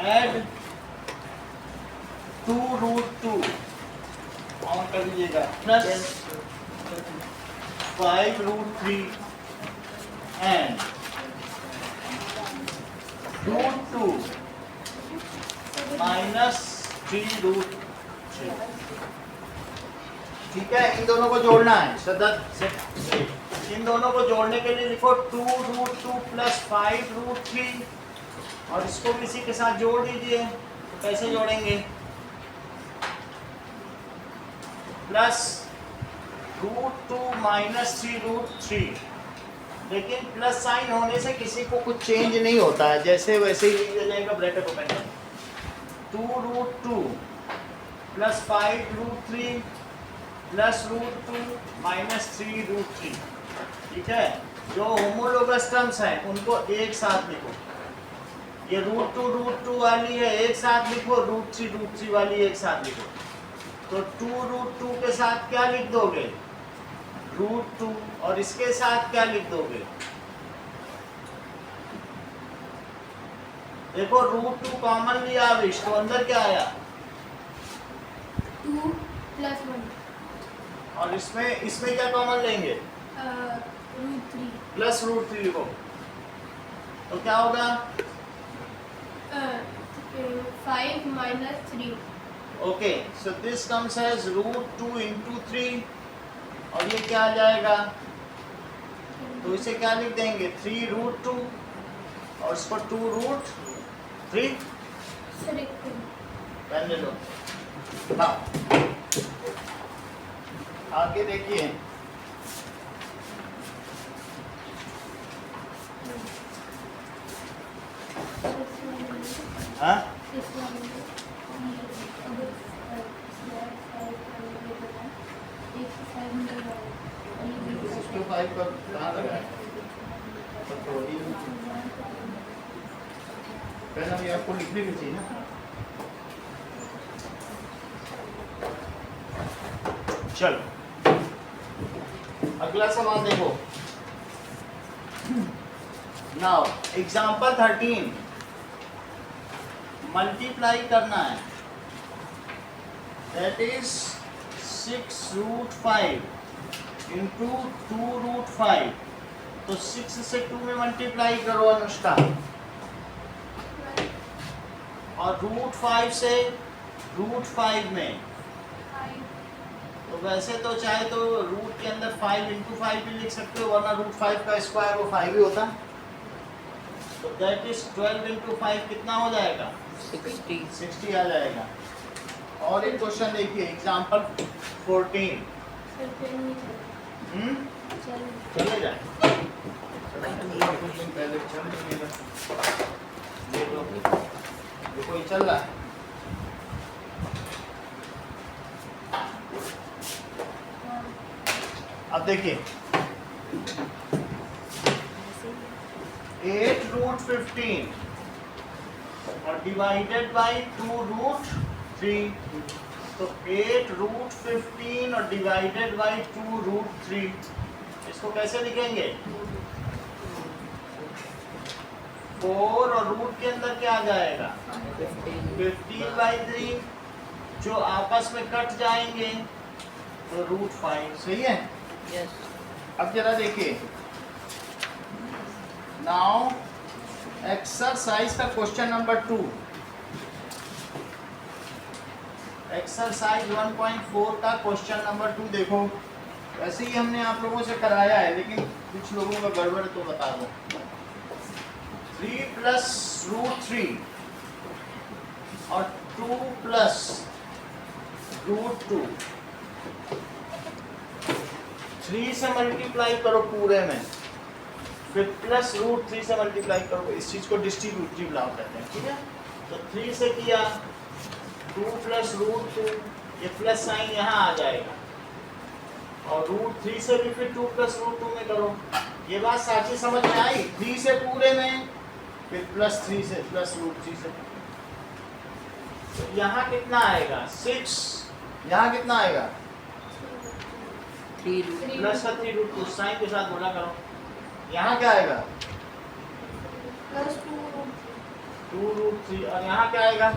Add 2√2 और कर लीजिएगा प्लस 5√3 एंड √2 माइनस 3√3। ठीक है, इन दोनों को जोड़ना है सदस्य। इन दोनों को जोड़ने के लिए लिखो 2√2 प्लस 5√3 और इसको भी इसी के साथ जोड़ दीजिए। तो कैसे जोड़ेंगे? Plus √2 minus 3√3। लेकिन प्लस साइन होने से किसी को कुछ चेंज नहीं होता है, जैसे वैसे ही लिख जाएगा। ब्रैकेट ओपन करें, 2√2 प्लस 5√3 प्लस √2 माइनस 3√3। ठीक है, जो होमोलोगस टर्म्स हैं उनको एक साथ लिखो। ये √2 वाली है एक साथ लिखो, √3 वाली एक साथ लिखो। तो 2√2 के साथ क्या लिख दोगे? √2। और इसके साथ क्या लिख दोगे? देखो √2 कॉमन लिया अविश, तो अंदर क्या आया? 2 + 1 और इसमें क्या कॉमन लेंगे? √3 प्लस √3 लिखो। तो क्या होगा? 5 - 3। Okay, so this comes as √2 × 3 और ये क्या आ जाएगा? तो इसे क्या लिख देंगे? 3√2 और इसको 2√3। पेन ले लो। हाँ, आगे देखिए, हाँ इसको 5 पर कहाँ लगाए? पेन अभी आपको लिखने भी चाहिए ना। चलो अगला सवाल देखो। नाउ एग्जांपल 13 मल्टीप्लाई करना है। That is 6√5 × 2√5। तो 6 से 2 में मल्टीप्लाई करो अनुष्का, और √5 से √5 में। तो वैसे तो चाहे तो रूट के अंदर 5 × 5 भी लिख सकते हो, वरना √5 का स्क्वायर वो 5 ही होता। तो दैट इज 12 × 5 कितना हो जाएगा? 60 आ जाएगा। और एक क्वेश्चन देखिए, एग्जांपल 14। चले जाए पहले देखो ये चल रहा है। अब देखिए 8√15 और डिवाइडेड बाई 2√3। तो 8√15 और डिवाइडेड बाई 2√3, इसको कैसे लिखेंगे? 4 और रूट के अंदर क्या आ जाएगा? 15/3, जो आपस में कट जाएंगे तो √5। सही है? यस। अब जरा देखिए, नाउ एक्सरसाइज का क्वेश्चन नंबर 2। एक्सरसाइज 1.4 का क्वेश्चन नंबर 2 देखो। वैसे ही हमने आप लोगों से कराया है, लेकिन कुछ लोगों का गड़बड़ तो बता दो। 3 + √3 और 2 + √2। 3 से मल्टीप्लाई करो पूरे में, फिर प्लस √3 से मल्टीप्लाई करो। इस चीज को डिस्ट्रीब्यूटिव लॉ कहते हैं। ठीक है, तो 3 से किया, 2 + √2, ये प्लस साइन यहाँ आ जाएगा, और √3 से भी फिर 2 + √2 में करो। ये बात साची समझ में आई? 3 से पूरे में, फिर +3 से प्लस √3 से। तो यहाँ कितना आएगा? 6। यहाँ कितना आएगा? 3 प्लस का 3√2 साइन के साथ गुणा करो। यहाँ क्या आएगा? 2√3 और यहाँ क्या आएगा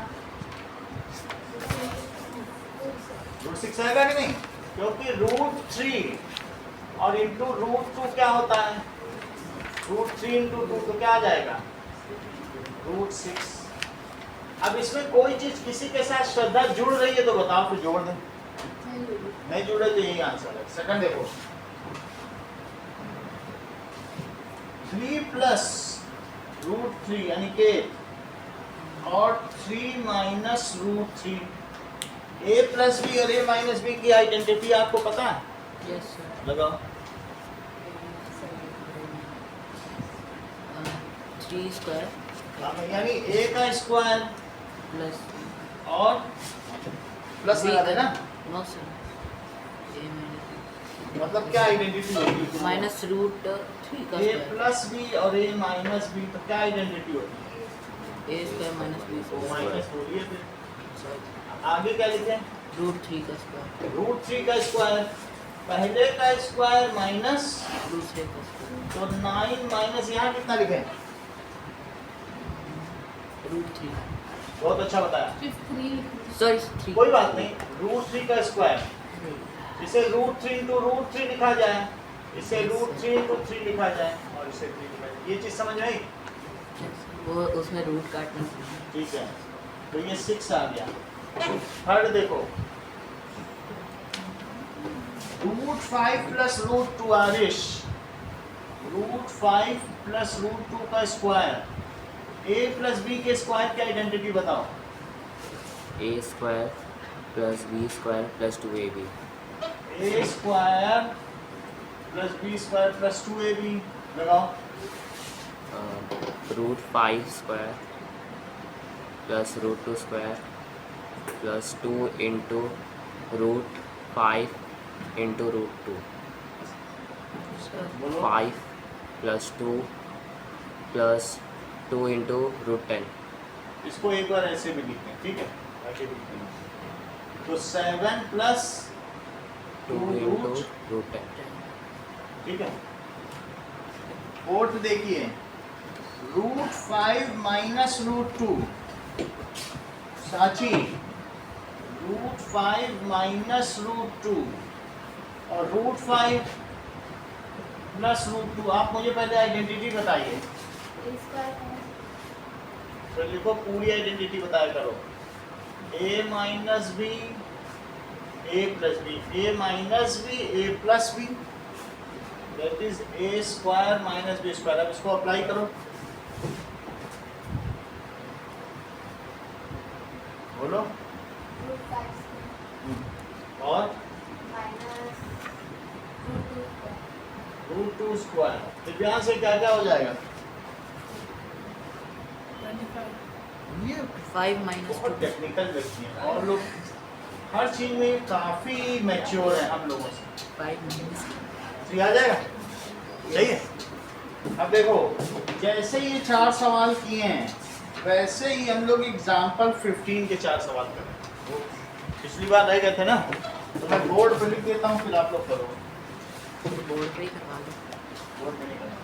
√6 आएगा कि नहीं, क्योंकि √3 और इंटू √2 क्या होता है, √3 इंटू 2 तो क्या आ जाएगा √6। अब इसमें कोई चीज किसी के साथ श्रद्धा जुड़ रही है तो बताओ, फिर जोड़ दें, नहीं जुड़ रही तो यही आंसर है। सेकंड देखो 3 प्लस √3 यानी कि और 3 माइनस √3, a प्लस बी और a माइनस बी की आइडेंटिटी आपको पता है? Yes sir. लगाओ। 3 स्क्वायर यानी a का स्क्वायर प्लस और प्लस लगा देना, नो सर, ए मतलब क्या आइडेंटिटी होगी माइनस √3 का a स्क्वायर, प्लस बी और a माइनस बी, तो क्या आइडेंटिटी होगी ए स्क्वायर माइनस बी वो माइनस स्क्वायर, बोलिए फिर आगे क्या लिखे √3 का स्क्वायर, √3 का स्क्वायर, पहले का स्क्वायर माइनस दूसरे का स्क्वायर, तो 9 माइनस यहाँ कितना लिखे, √3 बहुत अच्छा बताया, सिर्फ 3 सॉरी 3 कोई बात नहीं, √3 का स्क्वायर, इसे √3 इंटू √3 लिखा जाए, इसे √3 इंटू 3 लिखा जाए और इसे 3 लिखा जाए, ये चीज समझ में आई? वो उसमें रूट काटना है। ठीक है, तो ये 6 आ गया। थर्ड देखो √5 प्लस √2 आरिश, √5 प्लस √2 का स्क्वायर, a प्लस b के स्क्वायर की आइडेंटिटी बताओ। A square plus B square plus 2ab, a square plus b square plus 2ab लगाओ। √5 square plus √2 square plus 2 into √5 into √2, बोलो 5 प्लस 2 प्लस 2 इंटू √10, इसको एक बार ऐसे भी लिखते हैं, ठीक है, ऐसे भी लिखते हैं। तो 7 प्लस 2 इंटू √10, ठीक है। फोर्थ देखिए √5 माइनस √2, साची √5 माइनस √2 और √5 प्लस √2, आप मुझे पहले आइडेंटिटी बताइए, तो लिखो पूरी आइडेंटिटी बताया करो। a minus b a plus b, a minus b a plus b, that is a square minus b square. अब इसको अप्लाई करो, बोलो और √2 स्क्वायर, तो यहाँ से क्या क्या हो जाएगा, ये 5 माइनस बहुत टेक्निकल व्यक्ति हैं और लोग हर चीज में काफी मैच्योर है हम लोगों से। 5 माइनस तो ये आ जाएगा, सही है। अब देखो जैसे ये 4 सवाल किए हैं वैसे ही हम लोग एग्जाम्पल 15 के 4 सवाल करें। वो पिछली बार रह गए थे ना, तो मैं बोर्ड पे लिख देता हूँ, फिर आप लोग करो। बोर्ड पे ही करवा दो। बोर्ड में नहीं करना।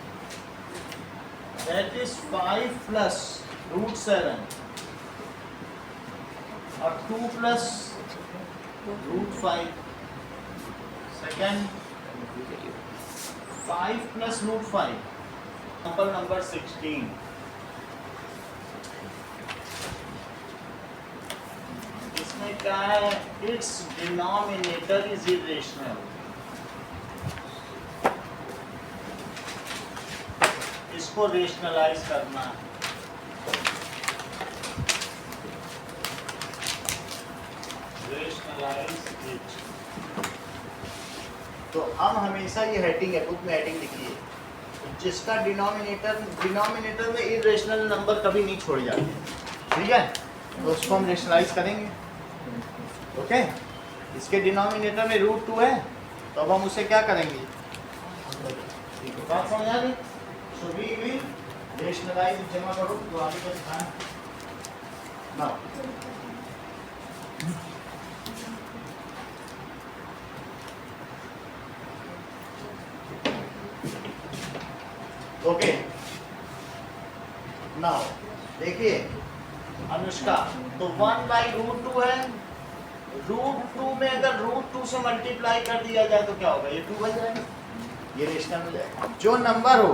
दैट इज 5 प्लस √7 और 2 प्लस √5, सेकेंड 5 प्लस √5, नंबर 16, इसमें क्या है, इट्स डिनोमिनेटर इज इरेशनल, इसको रेशनलाइज करना है। रेशनलाइज इट, तो हम हमेशा ये हेडिंग है, बुक में हेडिंग लिखी है, जिसका डिनोमिनेटर में इरेशनल नंबर कभी नहीं छोड़े जाते, ठीक है, तो उसको हम रेशनलाइज करेंगे। ओके, इसके डिनोमिनेटर में √2 है, तो अब हम उसे क्या करेंगे, बात समझ आ गई। सो वी विल रेशनलाइज, जमा करो तो आगे का ध्यान ना। ओके, नाउ देखिए अनुष्का, तो 1/√2 है। √2 में अगर √2 से मल्टीप्लाई कर दिया जाए तो क्या होगा, ये 2 बन जाएगा, ये रेशनल हो जाएगा। जो नंबर हो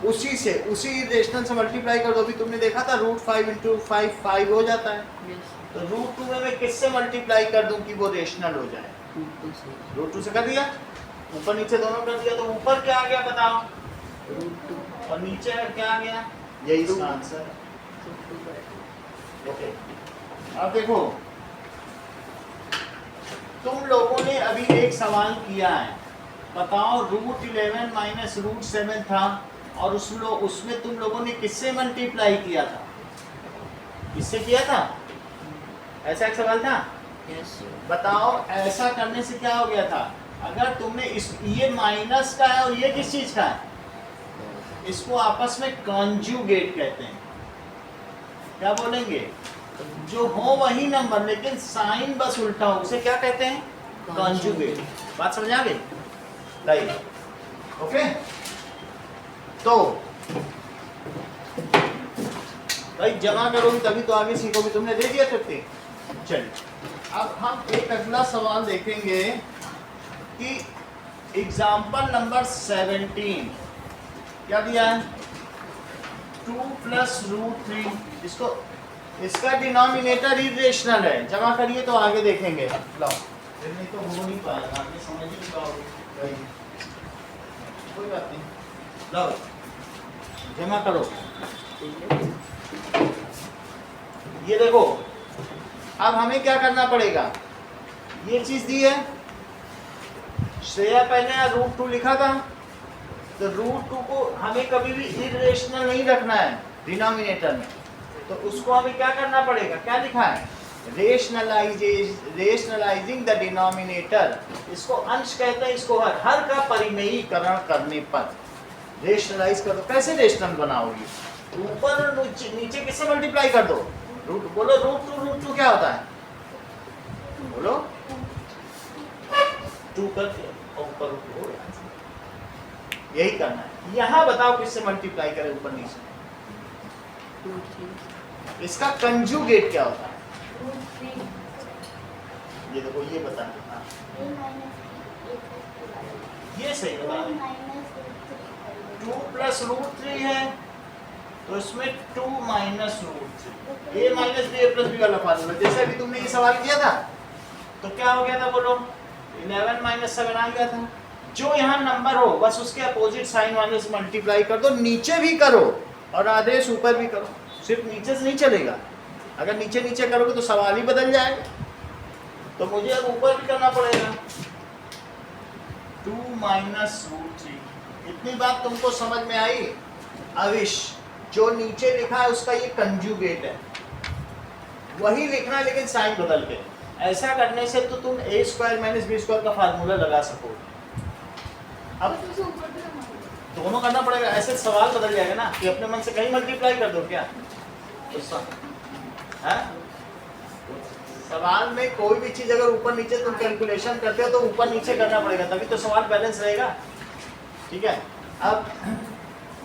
उसी रेशनल से मल्टीप्लाई कर दो। अभी तुमने देखा था √5 × 5 5 हो जाता है, यस तो √2 में मैं किससे मल्टीप्लाई कर दूं कि वो रेशनल हो जाए, रूट 2 से √2 से कर दिया, ऊपर नीचे दोनों कर दिया, तो ऊपर क्या आ गया बताओ, रूट 2 और नीचे क्या आ गया, यही इसका आंसर है। रूट 2/2 ओके, अब देखो तुम लोगों ने अभी एक सवाल किया है, बताओ √11 माइनस √7 था और उसमें तुम लोगों ने किससे मल्टीप्लाई किया था, किससे किया था, ऐसा एक सवाल था। यस बताओ ऐसा करने से क्या हो गया था, अगर तुमने ये माइनस का है और ये किस चीज का है, इसको आपस में कॉन्जुगेट कहते हैं, क्या बोलेंगे, जो हो वही नंबर लेकिन साइन बस उल्टा हो, उसे क्या कहते हैं, कॉन्जुगेट। बात समझ आ गई, राइट, ओके। तो भाई जमा करोगे तभी तो आगे सीखोगे, तुमने दे दिया 50। चलिए अब हम एक अगला सवाल देखेंगे कि एग्जाम्पल नंबर 17 क्या दिया है, 2 + √3, इसका डिनोमिनेटर इरेशनल है, जमा करिए तो आगे देखेंगे। लो फिर नहीं तो हो नहीं पाएगा, आगे समझ नहीं पाओगे, कोई बात नहीं, लो जमा करो। ये देखो अब हमें क्या करना पड़ेगा, ये चीज दी है, श्रेया पहले √2 लिखा था, तो √2 को हमें कभी भी इरेशनल नहीं रखना है डिनोमिनेटर में, तो उसको हमें क्या करना पड़ेगा, क्या लिखा है, रेशनलाइजिंग द डिनोमिनेटर, इसको अंश कहते हैं, इसको हर का परिमेयीकरण करने पर रेशनलाइज कर दो। कैसे रेशनल बनाओगी, ऊपर और नीचे किससे मल्टीप्लाई कर दो, बोलो √2 क्या होता है, बोलो 2 करके ऊपर हो गया, यही करना है। यहाँ बताओ किससे मल्टीप्लाई करें ऊपर नीचे, रूट 3 इसका कंजुगेट क्या होता है, √3 ये देखो ये बता देना, ये सही बता दें, 2 + √3 है तो इसमें 2 - √3, a - b a + b वाला फार्मूला, जैसे अभी तुमने ये सवाल किया था तो क्या हो गया था, बोलो 11 - 7 आ गया था, जो यहाँ नंबर हो बस उसके अपोजिट साइन वाले से मल्टीप्लाई कर दो, नीचे भी करो और आदेश ऊपर भी करो, सिर्फ नीचे से नहीं चलेगा, अगर नीचे नीचे करोगे तो सवाल ही बदल जाएगा, तो मुझे अब ऊपर भी करना पड़ेगा, 2 - √3। इतनी बात तुमको समझ में आई। अविश जो नीचे लिखा है उसका ये कंजुगेट है, वही लिखना है लेकिन साइन बदल के, ऐसा करने से तो तुम a² - b² का फार्मूला लगा सकोगे। अब दोनों करना पड़ेगा, ऐसे सवाल बदल जाएगा ना कि अपने मन से कहीं मल्टीप्लाई कर दो क्या, तो है? सवाल में कोई भी चीज अगर ऊपर नीचे तुम कैलकुलेशन करते हो तो ऊपर नीचे करना पड़ेगा, तभी तो सवाल बैलेंस रहेगा, ठीक है। अब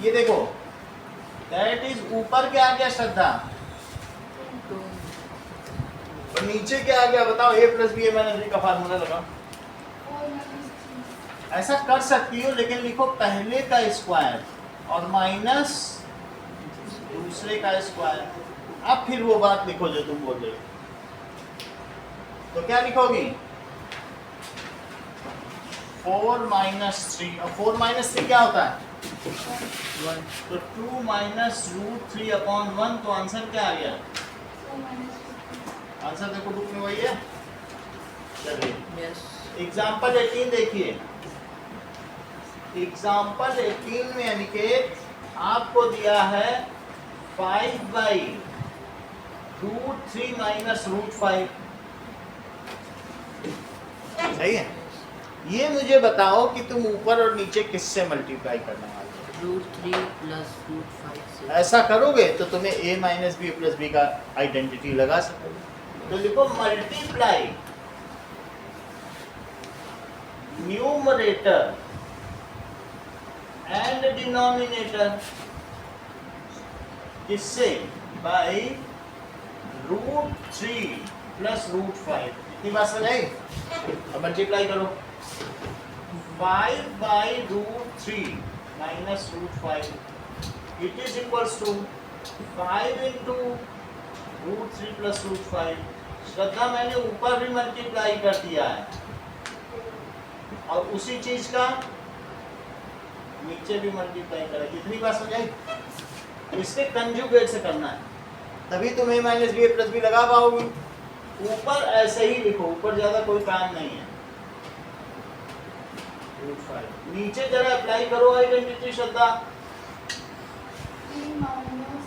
ये देखो दैट इज ऊपर क्या आ गया श्रद्धा, और नीचे क्या आ गया बताओ, a + b - b का फार्मूला लगाओ। ऐसा कर सकती हो लेकिन लिखो पहले का स्क्वायर और माइनस दूसरे का स्क्वायर, अब फिर वो बात लिखो जो तुम बोल रहे हो, तो क्या लिखोगी, 4 - 3, और 4 - 3 क्या होता है, 1 तो 2 - √3/1, तो आंसर क्या आ गया, आंसर देखो बुक में वही है। चलिए यस एग्जाम्पल 18 देखिए, एग्जाम्पल 18 में अनिकेत आपको दिया है 5/√3 - √5, सही है। ये मुझे बताओ कि तुम ऊपर और नीचे किससे मल्टीप्लाई करने वाले हो, रूट 3 + √5 से ऐसा करोगे तो तुम्हें a - b + b का आइडेंटिटी लगा सकोगे, तो लिखो मल्टीप्लाई न्यूमरेटर एंड डिनोमिनेटर, किससे, बाय √3 प्लस √5 इतनी बात समझ आई। अब मल्टीप्लाई करो 5/√3 minus √5 it is equals to 5 into √3 plus √5। Shraddha मैंने ऊपर भी मल्टीप्लाई कर दिया है और उसी चीज का नीचे भी मल्टीप्लाई करा। कितनी बात समझाई? इसके कंजुगेट से करना है तभी तुम a minus b plus b लगा पाओगे। ऊपर ऐसे ही लिखो, ऊपर ज्यादा कोई काम नहीं है। √5 नीचे जरा अप्लाई करो आइडेंटिटी श्रद्धा। 3 minus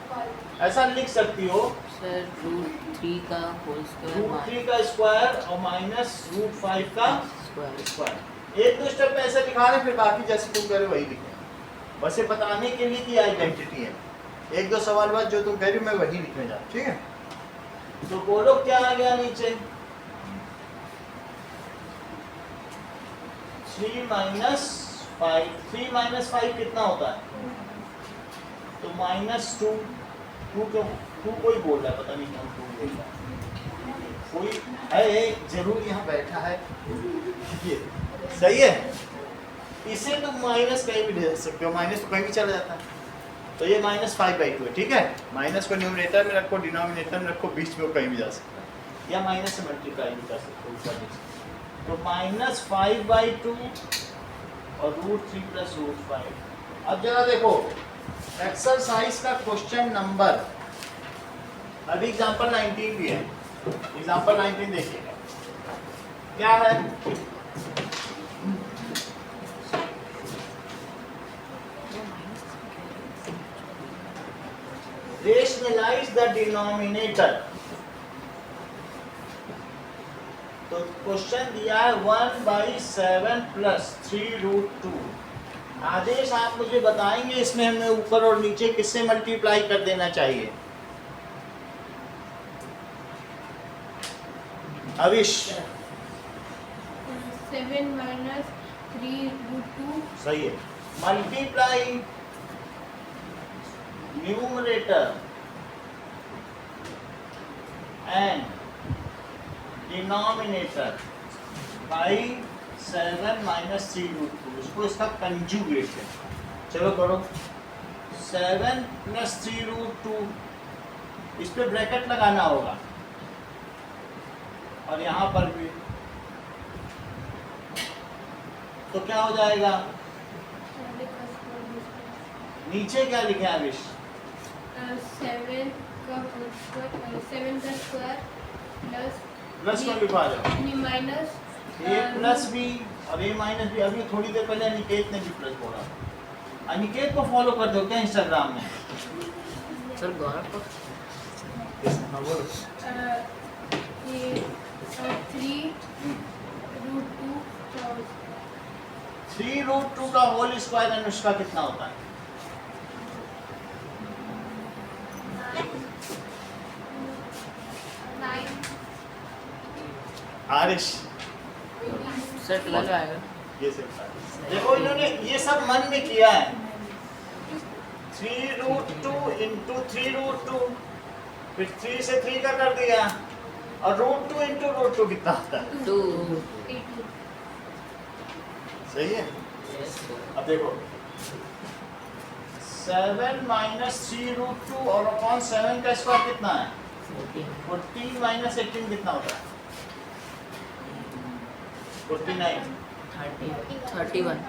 5. ऐसा लिख सकती हो सर √3 का होल स्क्वायर √3 का स्क्वायर और माइनस √5 का स्क्वायर। स्क्वायर। एक दो स्टेप में ऐसे दिखा रहे, फिर बाकी जैसे तुम कह रहे हो वही लिखे। बस ये बताने के लिए कि आइडेंटिटी है। एक दो सवाल बाद जो तुम कह रही हो मैं वही लिखने जा, ठीक है। तो बोलो क्या आ गया नीचे? 3 minus 5। 3 minus 5 कितना होता है? तो -2। 2 कोई बोल रहा है, पता नहीं कौन 2 बोल रहा है। कोई है जरूर यहाँ बैठा है, ये सही है। इसे तुम माइनस कहीं भी ले सकते हो, माइनस तो कहीं भी चला जाता है। तो ये -5/2 है, ठीक है। माइनस को न्यूमरेटर में रखो, डिनोमिनेटर में रखो, बीच में वो कहीं भी जा सकता है, या माइनस से मल्टीप्लाई भी कर सकते हो ऊपर नीचे। तो -5/2 और √3 प्लस √5। अब जरा देखो एक्सरसाइज का क्वेश्चन नंबर, अभी एग्जांपल 19 भी है। एग्जांपल 19 देखिएगा क्या है। Rationalise the denominator. तो क्वेश्चन दिया है 1/7 प्लस 3√2। आदेश आप मुझे बताएंगे इसमें हमें ऊपर और नीचे किससे मल्टीप्लाई कर देना चाहिए? अविश 7 minus 3√2. सही है। Multiply numerator and denominator by 7 minus 3√2। इसको इसका कंजुगेट है। चलो करो 7 plus 3√2, इस पे ब्रैकेट लगाना होगा और यहाँ पर भी। तो क्या हो जाएगा? नीचे क्या लिखे आविश? 7 का होल स्क्वायर, 7 का स्क्वायर प्लस को लिखा जाओ, माइनस a प्लस बी और a माइनस बी। अभी थोड़ी देर पहले अनिकेत ने भी प्लस बोला। अनिकेत को फॉलो कर दो क्या इंस्टाग्राम में? सर गौरव को 3√2 का होल स्क्वायर अनुष्का कितना होता है? आरिश सर लग आएगा। ये सब देखो इन्होंने ये सब मन में किया है। 3√2 into 3√2, फिर 3 से 3 का कर दिया और √2 into √2 कितना होता है? 2। सही है। अब देखो 7 minus 3√2 और अपॉन 7 का स्क्वायर कितना है? 14 minus 18 कितना होता है? 49। 31।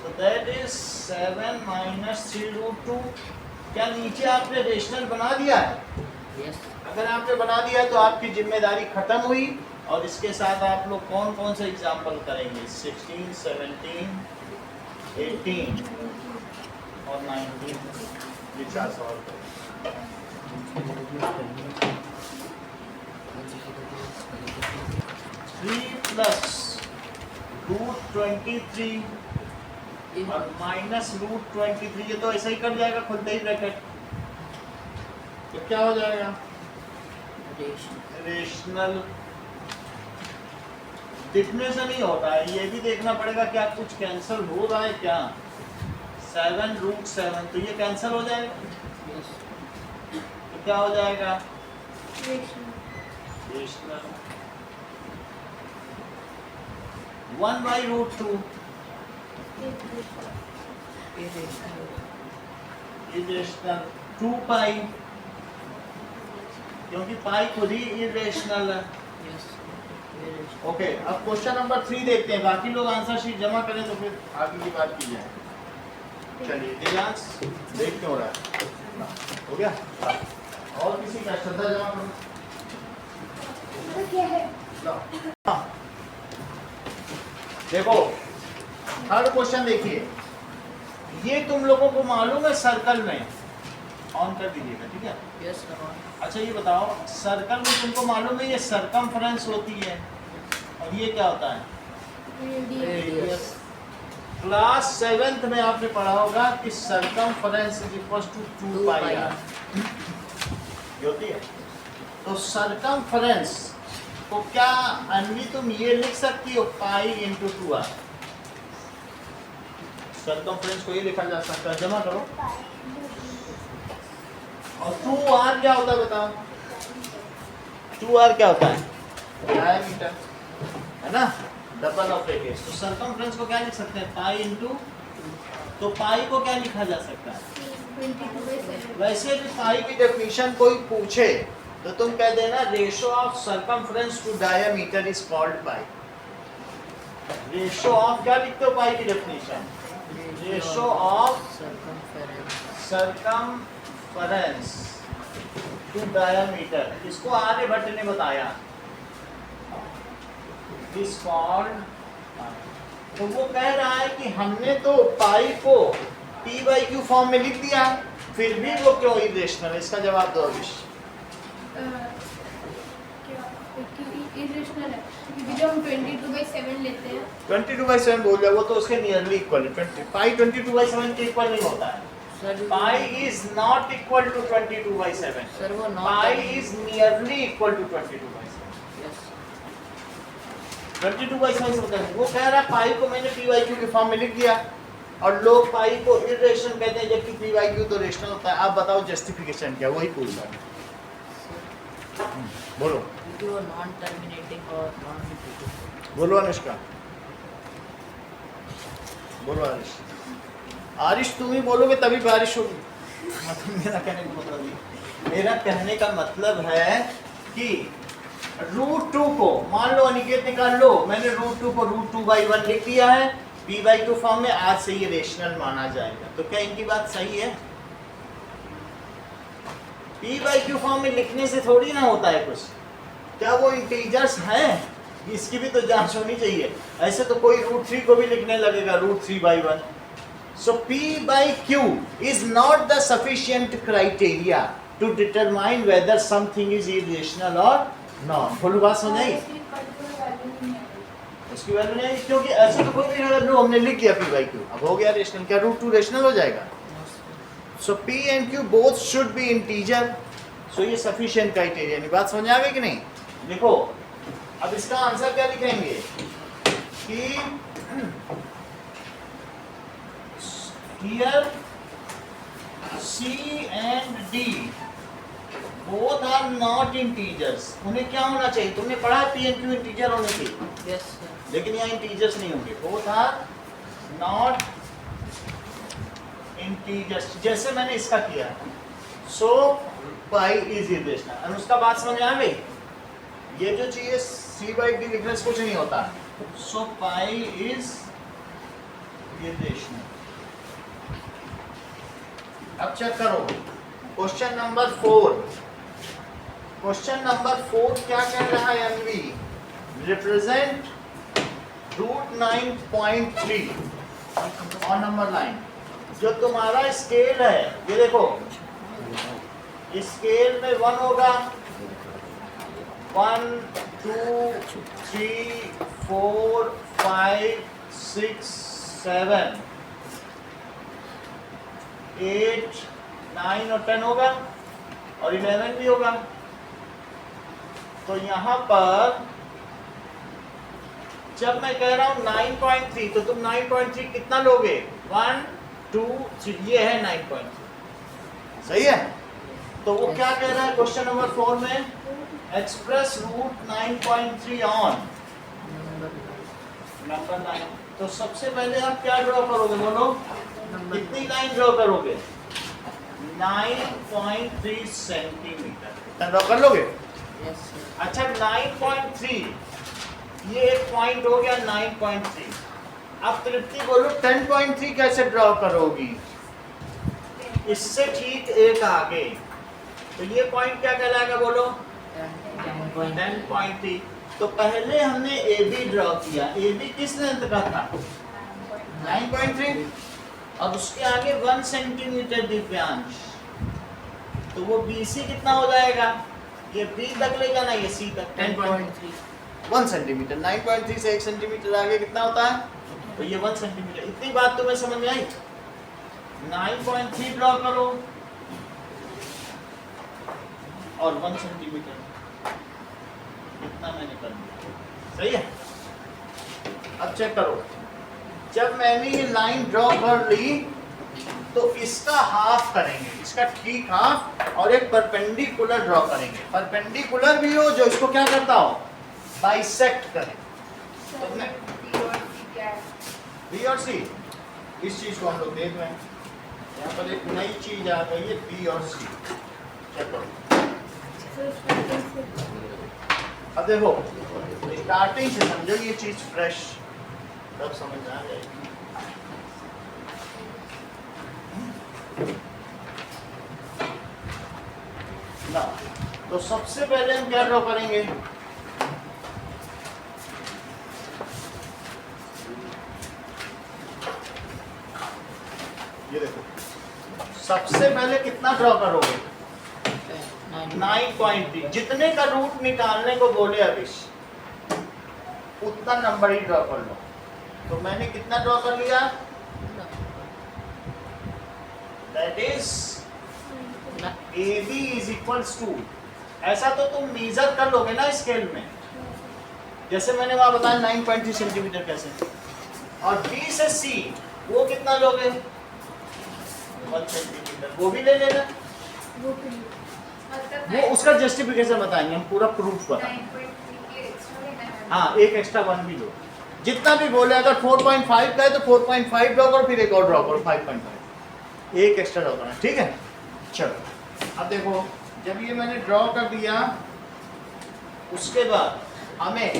So that is 7 minus 3√2। क्या नीचे आपने रेशनल बना दिया है? यस। अगर आपने बना दिया तो आपकी जिम्मेदारी खत्म हुई। और इसके साथ आप लोग कौन कौन से एग्जाम्पल करेंगे? 16, 17, 18 और 19। ये 4 सवाल करेंगे। 3 plus √23 और माइनस √23, ये तो ऐसा ही कर जाएगा खुलते ही ब्रैकेट। तो क्या हो जाएगा? रेशनल। दिखने से नहीं होता है, ये भी देखना पड़ेगा क्या कुछ कैंसिल हो रहा है क्या। 7√7 तो ये कैंसिल हो जाएगा। तो क्या हो जाएगा? रेशनल 1/√2 इरेशनल 2 पाई, क्योंकि पाई खुद ही इरेशनल है। यस ओके, अब क्वेश्चन नंबर 3 देखते हैं। बाकी लोग आंसर शीट जमा करें तो फिर आगे की बात की जाए। चलिए दिव्यांश देख क्यों रहा है, हो गया? और किसी का श्रद्धा जमा करो। हाँ। देखो थर्ड क्वेश्चन देखिए, ये तुम लोगों को मालूम है सर्कल में, ऑन कर दीजिएगा ठीक है। Yes sir. अच्छा ये बताओ, सर्कल में तुमको मालूम है ये सरकमफ्रेंस होती है और ये क्या होता है? रेडियस। क्लास 7th में आपने पढ़ा होगा कि circumference is equal to 2 pi r होती है। तो सरकमफ्रेंस को क्या अन्वी तुम ये लिख सकती हो, पाई इंटू 2r। सरकमफ्रेंस को ये लिखा जा सकता है, जमा करो। और 2r क्या होता है बताओ? 2r क्या होता है? डायमीटर है ना, डबल ऑफ रेडियस। तो सरकमफ्रेंस को क्या लिख सकते हैं? पाई इंटू, तो पाई को क्या लिखा जा सकता है? 22/7। वैसे भी पाई की डेफिनेशन कोई पूछे तो तुम कह देना ratio of circumference to diameter is called pi. Ratio of क्या लिखते हो पाई की definition? Ratio of circumference to diameter. इसको आर्यभट्ट ने बताया, इज कॉल्ड। तो वो कह रहा है कि हमने तो पाई को p/q फॉर्म में लिख दिया, फिर भी वो क्यों इरेशनल? इसका जवाब दो अभिष। इरेशनल है क्योंकि जब हम 22/7 लेते हैं 22/7 बोल रहा, वो तो उसके नियरली इक्वल है। पाई 22/7 के इक्वल नहीं होता है। Sir pi is not equal to 22/7। Sir वो pi is nearly equal to 22/7। Yes 22/7 होता है। वो कह रहा है पाई को मैंने p/q के फॉर्म में लिख दिया और लोग पाई को इरेशनल कहते हैं, जबकि p/q तो रेशनल होता है। आप बताओ जस्टिफिकेशन क्या? वही पूछ रहा है, बोलो क्योंकि वो नॉन टर्मिनेटिंग और नॉन रिपीटिंग। बोलो अनुष्का, बोलो आरिश। आरिश तुम ही बोलोगे तभी बारिश होगी। मेरा कहने का मतलब है कि √2 को मान लो अनिकेत निकाल लो, मैंने √2 को √2/1 लिख दिया है, p/q फॉर्म में, आज से ये रेशनल माना जाएगा। तो क्या इनकी बात सही है? p/q फॉर्म में लिखने से थोड़ी ना होता है कुछ। क्या वो इंटीजर्स हैं? इसकी भी तो जांच होनी चाहिए। ऐसे तो कोई √3 को भी लिखने लगेगा √3/1। So p/q is not the sufficient criteria to determine whether something is irrational or not। बोलो बात समझाई? उसकी वैल्यू नहीं, क्योंकि ऐसे तो कोई भी अगर लो हमने लिख दिया p/q, अब हो गया रेशनल। क्या √2 रेशनल हो जाएगा? So p and q both should be integer। So ये sufficient criteria नहीं। बात समझ आ गई कि नहीं? देखो अब इसका आंसर क्या लिखेंगे कि here c and d both are not integers। उन्हें क्या होना चाहिए? तुमने पढ़ा है p and q इंटीजर होने चाहिए, यस सर। लेकिन यहाँ इंटीजर्स नहीं होंगे। both are not इंटीजर्स, जैसे मैंने इसका किया। सो पाई इज इरेशनल। और उसका बात समझ आ गई? ये जो चीज c/d लिखने से कुछ नहीं होता। सो पाई इज इरेशनल। अब चेक करो क्वेश्चन नंबर 4। क्वेश्चन नंबर 4 क्या कह रहा है? एनवी रिप्रेजेंट √9.3 और नंबर लाइन। जो तुम्हारा स्केल है ये देखो, स्केल में 1 होगा, 1 2 3 4 5 6 7 8 9 और 10 होगा और 11 भी होगा। तो यहाँ पर जब मैं कह रहा हूँ 9.3 तो तुम 9.3 कितना लोगे? 1 2 3, ये है 9.3। सही है? तो वो क्या कह रहा है क्वेश्चन नंबर 4 में? Express root 9.3 on number number 9। तो सबसे पहले आप क्या ड्रॉ करोगे बोलो, नंबर कितनी लाइन ड्रॉ करोगे? 9.3 सेंटीमीटर। इतना ड्रॉ कर लोगे? Yes sir. अच्छा 9.3 ये एक पॉइंट हो गया 9.3। अब तृप्ति बोलो 10.3 कैसे ड्रॉ करोगी? इससे ठीक एक आगे, तो ये पॉइंट क्या कहलाएगा बोलो? 10.3। तो पहले हमने ए बी ड्रॉ किया, ए बी किस लेंथ का था? 9.3। अब उसके आगे 1 सेंटीमीटर दिव्यांश, तो वो BC कितना हो जाएगा? ये B तक ले जाना, ये C तक 10.3 1 सेंटीमीटर। 9.3 से 1 सेंटीमीटर आगे कितना होता है? तो ये 1 सेंटीमीटर। इतनी बात तुम्हें समझ में आई? 9.3 ड्रॉ करो और 1 सेंटीमीटर, इतना मैंने कर दिया। सही है? अब चेक करो, जब मैंने ये लाइन ड्रॉ कर ली तो इसका हाफ करेंगे, इसका ठीक हाफ, और एक परपेंडिकुलर ड्रॉ करेंगे। परपेंडिकुलर भी हो जो इसको क्या करता हो? बाइसेक्ट करे। तो मैं बी और सी, इस चीज को हम लोग देख रहे हैं। यहाँ पर एक नई चीज आ गई है, बी और सी। चेक करो। अब देखो, स्टार्टिंग से समझो ये चीज फ्रेश, तब समझ में आ जाएगी। ना, तो सबसे पहले हम क्या ड्रॉ करेंगे? ये देखो, सबसे पहले कितना ड्रॉ करोगे? 9.3। जितने का रूट निकालने को बोले अभिष, उतना नंबर ही ड्रॉ कर लो। तो मैंने कितना ड्रॉ कर लिया? That is AB is equals to, ऐसा तो तुम मेजर कर लोगे ना स्केल में, जैसे मैंने वहां बताया 9.3 सेंटीमीटर कैसे। और B से C वो कितना लोगे? 1 सेंटीमीटर। वो भी ले लेना, वो उसका जस्टिफिकेशन बताएंगे हम, पूरा प्रूफ बताएंगे। हाँ, एक एक्स्ट्रा 1 भी लो, जितना भी बोले। अगर 4.5 का है तो 4.5 ड्रॉ करो, फिर एक और ड्रॉ करो 5.5, एक एक्स्ट्रा ड्रॉ करना। ठीक है, चलो अब देखो, जब ये मैंने ड्रॉ कर दिया, उसके बाद हमें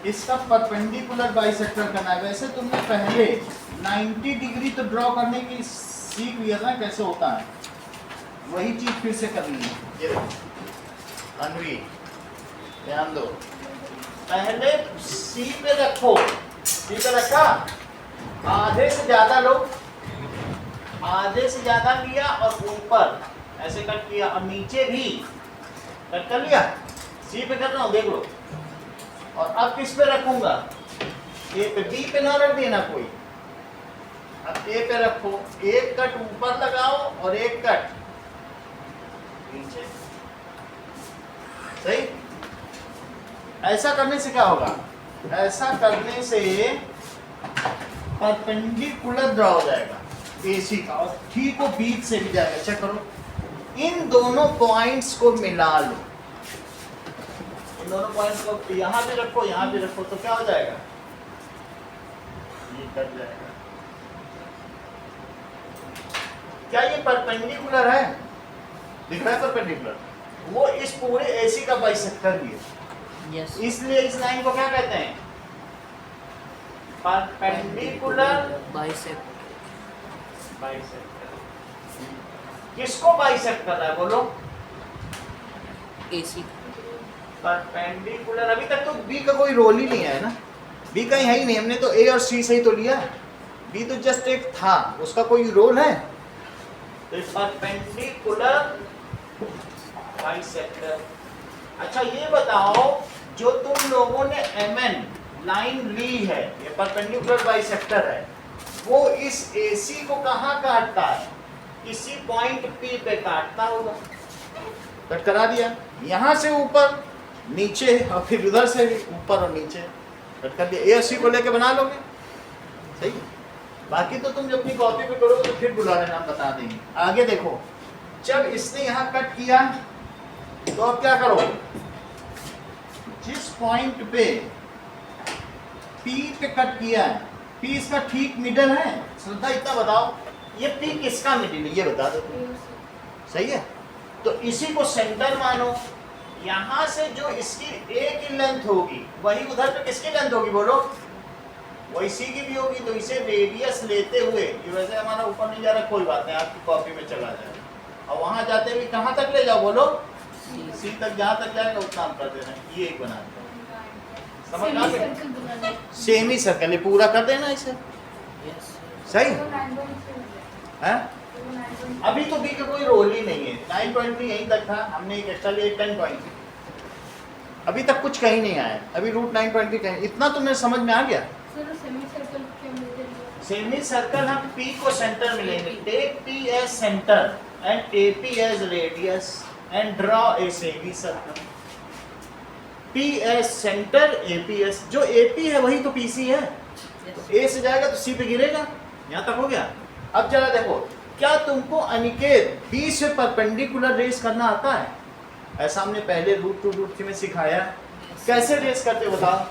इसका परपेंडिकुलर बाइसेक्टर करना है। वैसे तुमने पहले 90 डिग्री तो ड्रॉ करने की सीख लिया था कैसे होता है, वही चीज फिर से करनी है। ये देखो अनवी, ध्यान दो, पहले सी पे रखो, सी पे रखा, आधे से ज्यादा लो, आधे से ज्यादा लिया और ऊपर ऐसे कट किया, और नीचे भी कट कर लिया। सी पे कर रहा हूँ, देख लो। और अब किस पे रखूंगा? ए पे। बी पे ना रख देना कोई, अब ए पे रखो। एक कट ऊपर लगाओ और एक कट नीचे। सही? ऐसा करने से क्या होगा? ऐसा करने से परपेंडिकुलर ड्रॉ हो जाएगा AC का, और ठीक वो बीच से भी जाएगा। चेक करो, इन दोनों पॉइंट्स को मिला लो, इन दोनों पॉइंट्स को यहाँ भी रखो, यहाँ भी रखो, तो क्या हो जाएगा? ये कट जाएगा। क्या ये परपेंडिकुलर है? दिख रहा है परपेंडिकुलर? वो इस पूरे AC का बाइसेक्टर भी है। यस। इसलिए इस लाइन को क्या कहते हैं? Perpendicular bisect. बाइसेक्टर। किसको बाइसेक्ट कर रहा है बोलो? AC। परपेंडिकुलर। अभी तक तो B का कोई रोल ही नहीं है ना, B कहीं है ही नहीं। हमने तो A और C से ही तो लिया, B तो जस्ट एक था, उसका कोई रोल है? तो परपेंडिकुलर बाइसेक्टर। अच्छा ये बताओ, जो तुम लोगों ने MN लाइन ली है, ये परपेंडिकुलर बाइसेक्टर है, वो इस AC को कहाँ काटता है? किसी पॉइंट P पे काटता होगा। कट करा दिया, यहाँ से ऊपर नीचे और फिर उधर से भी ऊपर और नीचे कट कर दिया। A और C को लेके बना लोगे। सही? बाकी तो तुम जब अपनी कॉपी पे करोगे तो फिर बुलाने नाम बता देंगे। आगे देखो, जब इसने यहाँ कट किया तो अब क्या करो, जिस पॉइंट पे P पे कट किया है, P इसका ठीक मिडल है। श्रद्धा इतना बताओ, ये P किसका मिडिल है ये बता दो। सही है, तो इसी को सेंटर मानो। यहाँ से जो इसकी A की लेंथ होगी वही उधर पे किसकी लेंथ होगी बोलो, वही C की भी होगी। तो इसे रेडियस लेते हुए, ये वैसे हमारा ऊपर नहीं जा रहा, कोई बात नहीं, आपकी कॉपी में चला जाएगा। और वहाँ जाते हुए कहाँ तक ले जाओ बोलो, C तक, जहाँ तक जाएगा उतना हम कर देना, ये एक बना देना। समझ आ गया, सेमी सर्कल ये पूरा कर देना इसे। Yes. सही है, अभी तो B का कोई रोल ही नहीं है। 9.3 यहीं तक था, हमने एक एक्स्ट्रा लिया 10.3, अभी तक कुछ कहीं नहीं आया। अभी रूट 9.3 कहीं, इतना तुम्हें समझ में आ गया। सेमी सर्कल हम P को सेंटर मिलेंगे। Take P as centre and AP as radius and draw a semi circle. P as centre, AP as, जो AP है वही तो PC है। Yes. A से जाएगा तो C पे गिरेगा। यहाँ तक हो गया। अब जरा देखो, क्या तुमको अनिकेत B से परपेंडिकुलर रेस करना आता है? ऐसा हमने पहले रूट 2 रूट 3 में सिखाया। कैसे रेस करते बताओ?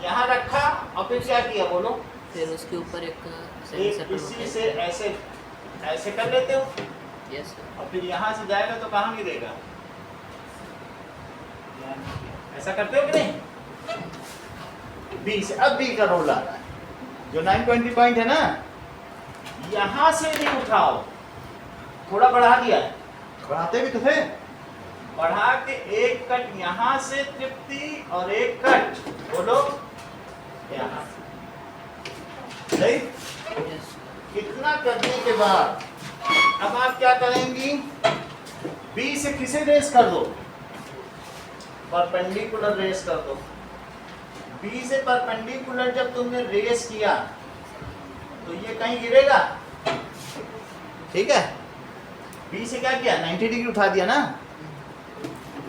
यहाँ रखा और फिर क्या किया बोलो? फिर उसके ऊपर एक एक इसी से ऐसे ऐसे कर लेते हो, यस और फिर यहाँ से जाएगा तो कहाँ गिरेगा? ऐसा करते हो कि नहीं? B से, अब B का रोल आ रहा है। जो 920 पॉइंट है ना, यहाँ से भी उठाओ, थोड़ा बढ़ा दिया है, बढ़ाते भी तो थे, बढ़ा के एक कट यहाँ से तृप्ति और एक कट बोलो यहाँ। सही? यस इतना करने के बाद अब आप क्या करेंगी? B से किसे रेस कर दो? परपेंडिकुलर रेस कर दो। B से परपेंडिकुलर जब तुमने रेस किया तो ये कहीं गिरेगा, ठीक है? B से क्या किया? 90 डिग्री उठा दिया ना।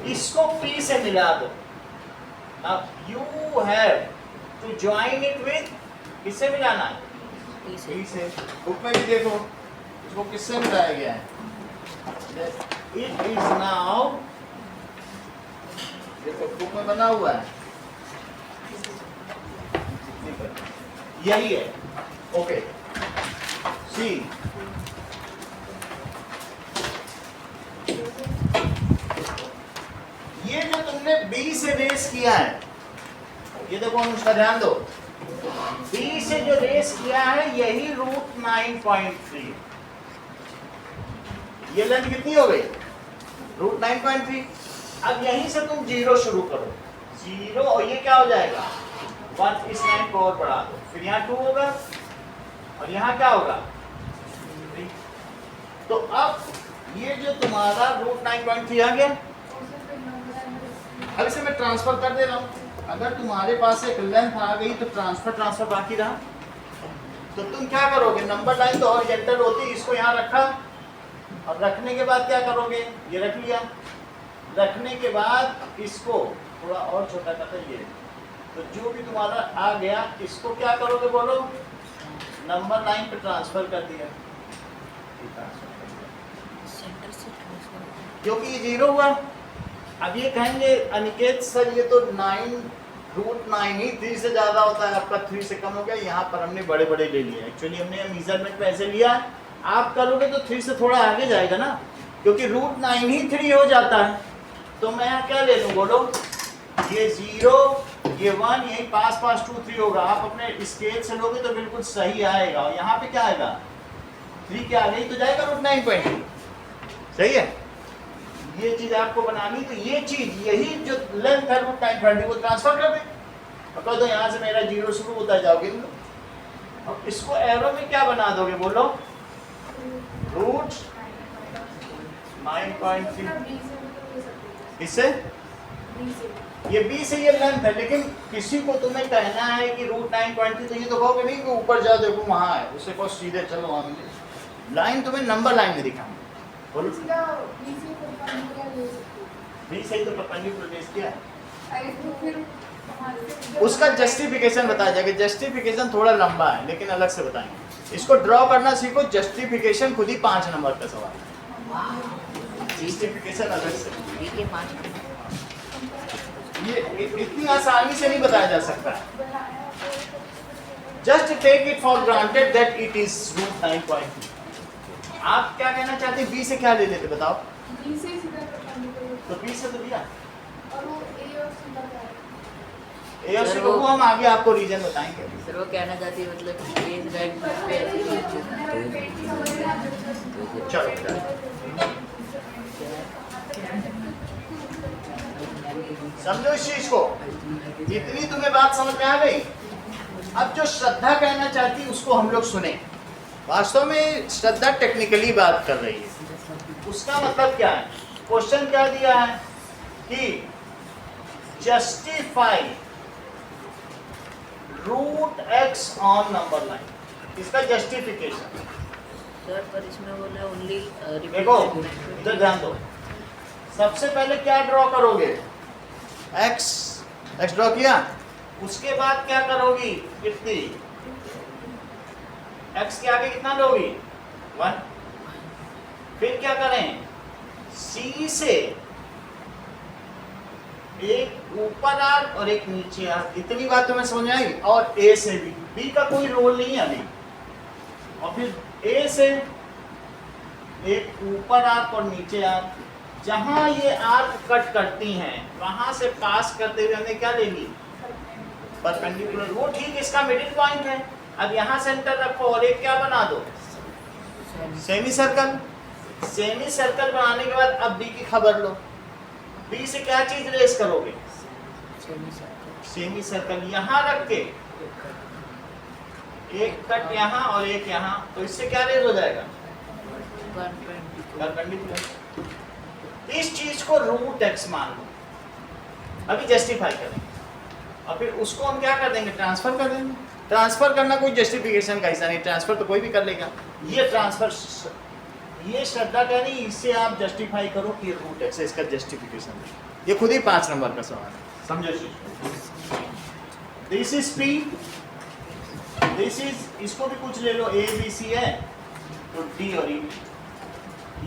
इसको P से मिला दो। अब you have to join it with, किससे मिलाना है? P से। बुक में भी देखो इसको किससे मिलाया गया है। It is now, देखो बुक में बना हुआ है, यही है। ओके, सी ये जो तुमने B से रेस किया है, ये देखो उसका ध्यान दो, B से जो रेस किया है यही रूट 9.3। ये लेंथ कितनी हो गई? रूट 9.3। अब यहीं से तुम 0 शुरू करो, 0, और ये क्या हो जाएगा? 1 इस लाइन को और बढ़ा दो, फिर यहाँ 2 होगा और यहाँ क्या होगा? 3। तो अब ये जो तुम्हारा रूट 9.3 आ गया। अब इसे मैं ट्रांसफर कर दे रहा हूँ। अगर तुम्हारे पास एक लेंथ आ गई तो ट्रांसफर बाकी रहा, तो तुम क्या करोगे? नंबर लाइन तो हॉरिजॉन्टल होती, इसको यहाँ रखा, और रखने के बाद क्या करोगे? ये रख लिया। रखने के बाद इसको थोड़ा और छोटा करते, ये तो जो भी तुम्हारा आ गया इसको क्या करोगे बोलो? नंबर लाइन पे ट्रांसफर कर दिया, सेंटर से ट्रांसफर। क्योंकि ये 0 हुआ। अब ये कहेंगे अनिकेत सर ये तो 9 रूट 9 ही 3 से ज़्यादा होता है, आपका 3 से कम हो गया। यहाँ पर हमने बड़े बड़े ले लिए, एक्चुअली हमने मेजरमेंट में ऐसे लिया है। आप करोगे तो 3 से थोड़ा आगे जाएगा ना, क्योंकि रूट 9 ही 3 हो जाता है। तो मैं यहाँ क्या ले लूँ बोलो? ये 0, ये 1, यही पास 2 3 होगा। आप अपने स्केल से लोगे तो बिल्कुल सही आएगा। और यहाँ पे क्या आएगा? 3 के आगे ही तो जाएगा रूट 9.3। सही है? ये चीज आपको बनानी, तो ये चीज यही जो लेंथ है रूट 9.3 वो ट्रांसफर कर दे और कह दो यहाँ से मेरा 0 शुरू होता जाओगे। अब इसको एरो में क्या बना दोगे बोलो? रूट 9.3। इससे ये B से ये लेंथ है, लेकिन किसी को तुम्हें कहना है कि रूट 9.3, तो ये तो कहोगे नहीं कि ऊपर जाओ देखो वहाँ है, उससे कहो सीधे चलो वहाँ मिले। लाइन तुम्हें नंबर लाइन में दिखाऊंगा। बोलो B से ही तो परपेंडिकुलर रेस किया। उसका जस्टिफिकेशन बताया जाएगा। जस्टिफिकेशन थोड़ा लंबा है लेकिन अलग से बताएंगे। इसको ड्रॉ करना सीखो। जस्टिफिकेशन खुद ही 5 नंबर का सवाल है। जस्टिफिकेशन अलग से। बी के 5 ये इतनी आसानी से नहीं बताया जा सकता। Just take it for granted that it is root 9.2। आप क्या कहना चाहते हैं? बी से क्या ले लेते बताओ? बी से सीधा परपेंडिकुलर तो बी से तो दिया, और वो ए और सी का क्या है? ए और सी को हम आगे आपको रीजन बताएंगे। सर वो कहना चाहती है मतलब ए इज राइट पे चलो समझो इस चीज को, इतनी तुम्हें बात समझ में आ गई। अब जो श्रद्धा कहना चाहती है उसको हम लोग सुने। वास्तव में श्रद्धा टेक्निकली बात कर रही है। उसका मतलब क्या है? क्वेश्चन क्या दिया है कि justify root x on number line. इसका जस्टिफिकेशन सर पर इसमें बोला ओनली देखो, इधर ध्यान दो। सबसे पहले क्या ड्रॉ करोगे? एक्स ड्रॉ किया, उसके बाद क्या करोगी? कितनी? एक्स के आगे कितना लोगी? 1। फिर क्या करें? सी से एक ऊपर आर और एक नीचे आर। इतनी बात तुम्हें समझ आई? और ए से बी का कोई रोल नहीं है अभी। और फिर ए से एक ऊपर आर्क और नीचे आर्क। जहां ये आर्क कट करती हैं वहां से पास करते हुए हमें क्या लेंगी? परपेंडिकुलर। वो ठीक इसका मिडिल पॉइंट है। अब यहाँ सेंटर रखो और एक क्या बना दो? Semi circle. सेमी सर्कल बनाने के बाद अब बी की खबर लो। बी से क्या चीज रेस करोगे? Semi circle. यहाँ रख के एक कट यहाँ और एक यहाँ, तो इससे क्या रेस हो जाएगा? परपेंडिकुलर। इस चीज को रूट एक्स मान लो। अभी जस्टिफाई करेंगे और फिर उसको हम क्या कर देंगे? ट्रांसफर कर देंगे। ट्रांसफर करना कोई जस्टिफिकेशन का हिस्सा नहीं, ट्रांसफर तो कोई भी कर लेगा। ये ट्रांसफर, ये श्रद्धा कह रही, इससे आप जस्टिफाई करो कि रूट एक्स है, इसका जस्टिफिकेशन। ये खुद ही 5 नंबर का सवाल है, समझो। This is P, this is, इसको भी कुछ ले लो, ए बी सी है तो डी और ई।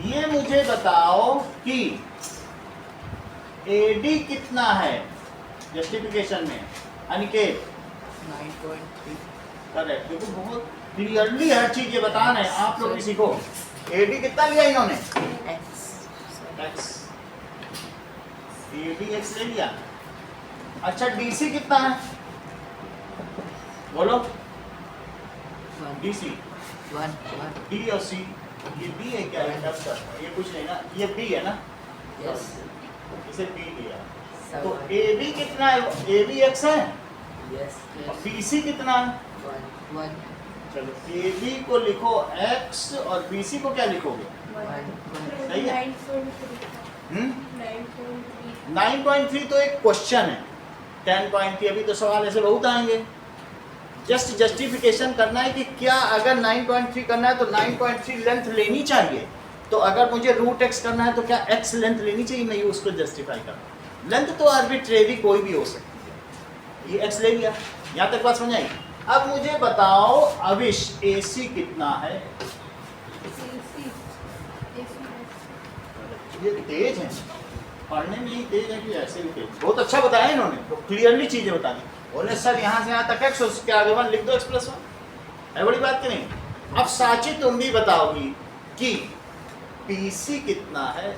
ये मुझे बताओ कि एडी कितना है जस्टिफिकेशन में? अनिकेत 9.3 करेक्ट, क्योंकि बहुत क्लियरली हर चीज ये बता रहे हैं। आप लोग भी सीखो। एडी कितना लिया इन्होंने? एक्स। एडी एक्स ले लिया। अच्छा डीसी कितना है? बोलो। डीसी 1 डी और सी। ये बी है क्या? ये कुछ नहीं ना, ये बी है ना? यस इसे बी लिया। तो ए बी कितना है? ए बी एक्स है यस और बी सी कितना है? 1 चलो ए बी को लिखो एक्स और बी सी को क्या लिखोगे? सही है। 9.3 तो एक क्वेश्चन है। 10.3 अभी तो सवाल ऐसे बहुत आएंगे। जस्ट जस्टिफिकेशन करना है कि क्या अगर 9.3 करना है तो 9.3 लेंथ लेनी चाहिए। तो अगर मुझे रूट एक्स करना है तो क्या एक्स लेंथ लेनी चाहिए? मैं उसको जस्टिफाई करना। लेंथ तो आर्बिट्रेरी कोई भी हो सकती है। ये एक्स ले लिया, यहाँ तक बात समझ आई। अब मुझे बताओ अविश ए सी कितना है? ये तेज है, पढ़ने में ही तेज है कि ऐसे भी तेज? बहुत अच्छा बताया इन्होंने, तो क्लियरली चीजें बता दी। बोले सर यहाँ से यहाँ तक एक्स, उसके आगे 1 लिख दो, x + 1 है। बड़ी बात की नहीं। अब साची तुम भी बताओगी कि पीसी कितना है?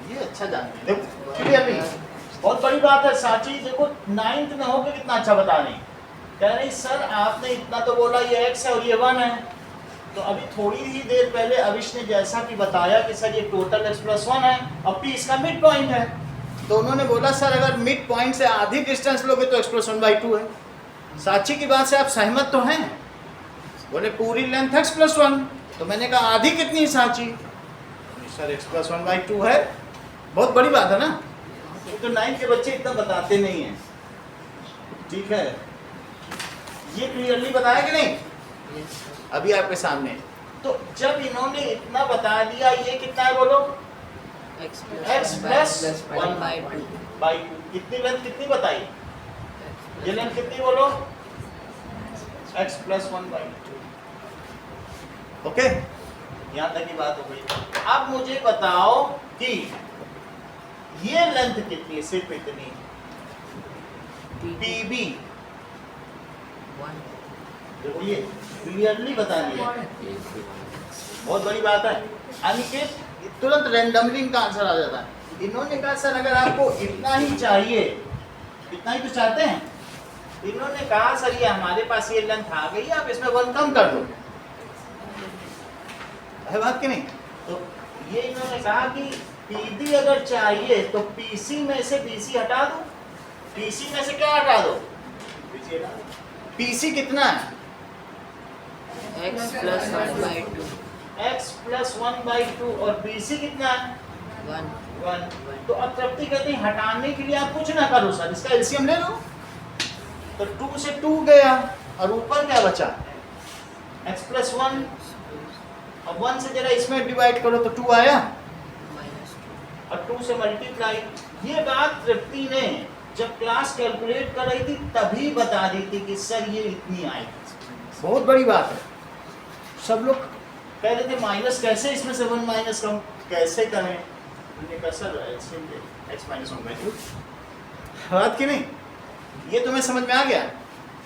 ये अच्छा जानते हैं। देखो क्लियरली बहुत बड़ी बात है। साची देखो 9th में होकर कितना अच्छा बता रही। कह रही सर आपने इतना तो बोला ये x है और ये 1 है। तो अभी थोड़ी ही देर पहले अविश ने जैसा कि बताया कि सर ये टोटल x + 1 है और p इसका मिड पॉइंट है। तो उन्होंने बोला सर अगर मिड पॉइंट से आधी डिस्टेंस लोगे तो x + 1/2 है। साची की बात से आप सहमत तो हैं? बोले पूरी लेंथ x + 1। तो मैंने कहा आधी कितनी साची? सर x + 1/2 है। बहुत बड़ी बात है ना। तो 9 के बच्चे इतना बताते नहीं हैं। ठीक है, ये क्लियरली बताया कि नहीं? अभी आपके सामने। तो जब इन्होंने इतना बता दिया, ये कितना है बोलो? x + 1/2। कितनी लेंथ कितनी बताई? ये लेंथ कितनी बोलो? x + 1/2। ओके, यहाँ तक की बात हो गई। अब मुझे बताओ कि ये लेंथ कितनी है, सिर्फ इतनी, PB। वन देखो ये क्लियरली बता दिया, बहुत बड़ी बात है। अनिकेत तुरंत रैंडमली इनका आंसर आ जाता है। इन्होंने कहा सर अगर आपको इतना ही चाहिए, इतना ही तो चाहते हैं, इन्होंने कहा सर ये हमारे पास ये लेंथ आ गई, आप इसमें 1 कम कर दो, है बात कि नहीं? तो ये इन्होंने कहा कि PB अगर चाहिए तो PC में से BC हटा दो, PC में से क्या हटा दो, BC हटा दो। PC कितना है? x प्लस 1/2 x प्लस 1/2 और BC कितना है? 1। तो अब तृप्ति कहते हैं हटाने के लिए आप कुछ ना करो सर, इसका एलसीएम ले लो। तो 2 से 2 गया और ऊपर क्या बचा? x प्लस 1 और 1 से जरा इसमें डिवाइड करो तो 2 आया और 2 से मल्टीप्लाई। ये बात तृप्ति ने जब क्लास कैलकुलेट कर रही थी तभी बता दी थी कि सर ये इतनी आई। बहुत बड़ी बात है। सब लोग कह रहे थे माइनस कैसे, इसमें से 1 माइनस कम कैसे करें, हमने कहा सर x माइनस 1/2, बात की नहीं? ये तुम्हें समझ में आ गया?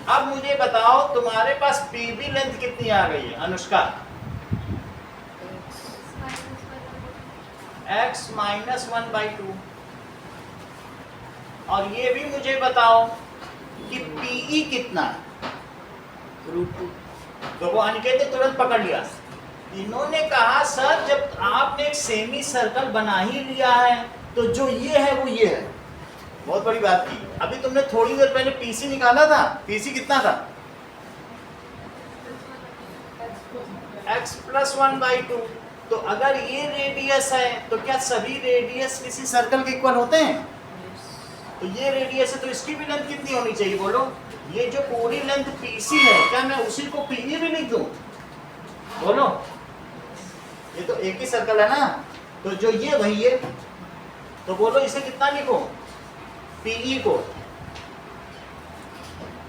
अब मुझे बताओ तुम्हारे पास PB लेंथ कितनी आ गई है अनुष्का? x minus 1/2। और ये भी मुझे बताओ कि PE कितना है? √2 तो वो अनिकेत ने तुरंत पकड़ लिया। इन्होंने कहा सर जब आपने एक सेमी सर्कल बना ही लिया है तो जो ये है वो ये है। बहुत बड़ी बात की। अभी तुमने थोड़ी देर पहले PC निकाला था, PC कितना था? x plus 1/2। तो अगर ये रेडियस है तो क्या सभी रेडियस किसी सर्कल के इक्वल होते हैं? तो ये रेडियस है तो इसकी भी लेंथ कितनी होनी चाहिए बोलो? ये जो पूरी लेंथ PC है क्या मैं उसी को PE भी लिख दूं? बोलो, ये तो एक ही सर्कल है ना, तो जो ये वही है, तो बोलो इसे कितना लिखो PE को?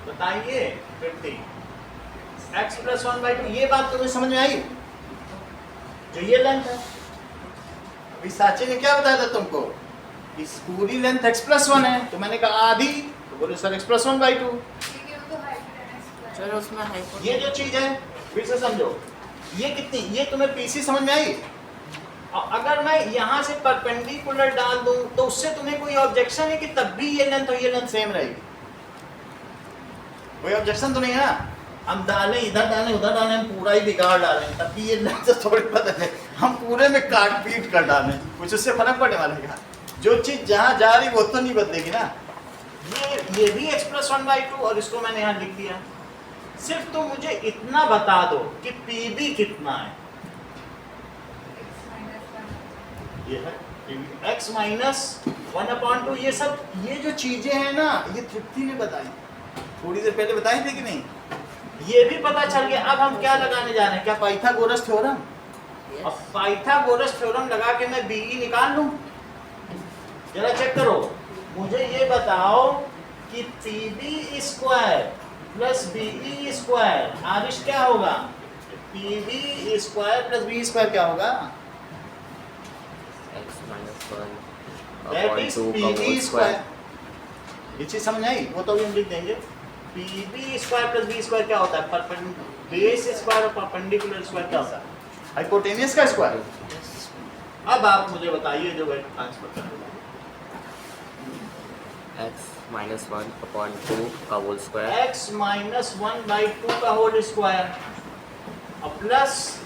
बताइए 50। x plus 1/2। ये बात तुम्हें समझ में आई? जो ये लेंथ है, अभी साची ने क्या बताया था तुमको? इस पूरी लेंथ x प्लस 1 है, तो मैंने कहा आधी, तो बोले सर x प्लस 1/2। चलो उसमें हाइपोटेनस ये जो चीज है फिर से समझो, ये कितनी, ये तुम्हें PC समझ में आई? और अगर मैं यहाँ से परपेंडिकुलर डाल दूं तो उससे तुम्हें कोई ऑब्जेक्शन है कि तब भी ये लेंथ और ये लेंथ सेम रहेगी? कोई ऑब्जेक्शन तो नहीं है ना? हम डालें इधर डालें उधर डालें, हम पूरा ही बिगाड़ डालें तब भी ये लेंथ थोड़ी बदले, हम पूरे में काट पीट कर डालें, कुछ उससे फर्क पड़ने वाला है? जो चीज जहाँ जा रही वो तो नहीं बदलेगी ना। ये भी x प्लस 1/2 और इसको मैंने यहाँ लिख दिया। सिर्फ तो मुझे इतना बता दो कि PB कितना है? ये है x माइनस 1/2। ये सब ये जो चीजें हैं ना ये तृप्ति ने बताई, थोड़ी देर पहले बताई थी कि नहीं? ये भी पता चल गया। अब हम क्या लगाने जा रहे हैं? क्या पाइथागोरस थ्योरम? अब पाइथागोरस थ्योरम लगा के मैं BE निकाल लूं? जरा चेक करो, मुझे ये बताओ कि PB square plus BE square Aarish क्या होगा? PB square plus BE square क्या होगा? x minus 1 that is upon 2 का PB होल स्क्वायर। स्क्वायर। ये चीज समझ आई? वो तो अभी हम लिख देंगे। PB square plus B square क्या होता है? बेस स्क्वायर और परपेंडिकुलर स्क्वायर क्या होता है? हाइपोटेनियस का स्क्वायर। अब आप मुझे बताइए जो ट्रांसफर कर रहे x माइनस 1 अपॉन 2 का होल स्क्वायर। x माइनस 1/2 का होल स्क्वायर और प्लस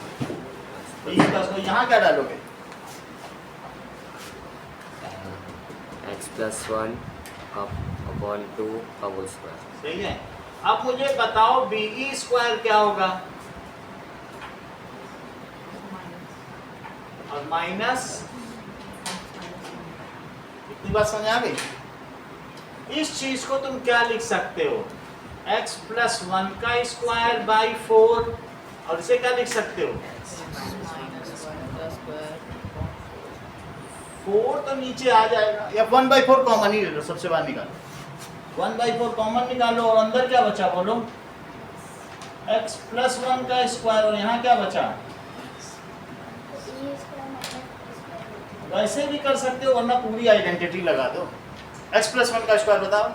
यहाँ क्या डालोगे? x प्लस 1 अपॉन 2 का होल स्क्वायर। सही है। अब मुझे बताओ BE स्क्वायर क्या होगा? और माइनस, इतनी बात समझ आ गई? इस चीज को तुम क्या लिख सकते हो? x प्लस 1 का स्क्वायर बाई 4 और इसे क्या लिख सकते हो? 4 तो नीचे आ जाएगा या 1/4 कॉमन ही ले लो, सबसे बाहर निकालो। 1/4 कॉमन निकालो और अंदर क्या बचा बोलो? x प्लस 1 का स्क्वायर और यहाँ क्या बचा? वैसे भी कर सकते हो, वरना पूरी आइडेंटिटी लगा दो। x प्लस 1 का स्क्वायर बताओ।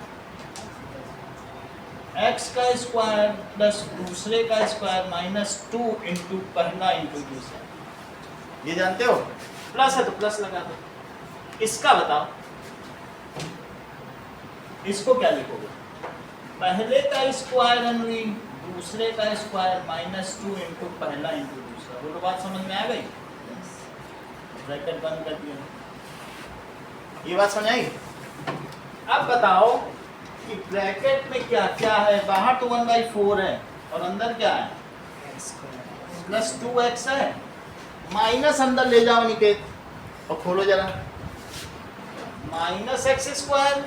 x का स्क्वायर प्लस दूसरे का स्क्वायर माइनस 2 इंटू पहला इंटू दूसरा, ये जानते हो। प्लस है तो प्लस लगा दो। इसका बताओ, इसको क्या लिखोगे? पहले का स्क्वायर अनवी दूसरे का स्क्वायर माइनस 2 इंटू पहला इंटू दूसरा। बोलो बात समझ में आ गई? ब्रैकेट बंद कर दिया, ये बात समझ आई? अब बताओ कि ब्रैकेट में क्या क्या है। बाहर तो 1/4 है और अंदर क्या है? प्लस 2x है। माइनस अंदर ले जाओ निकेत और खोलो जरा। Minus x square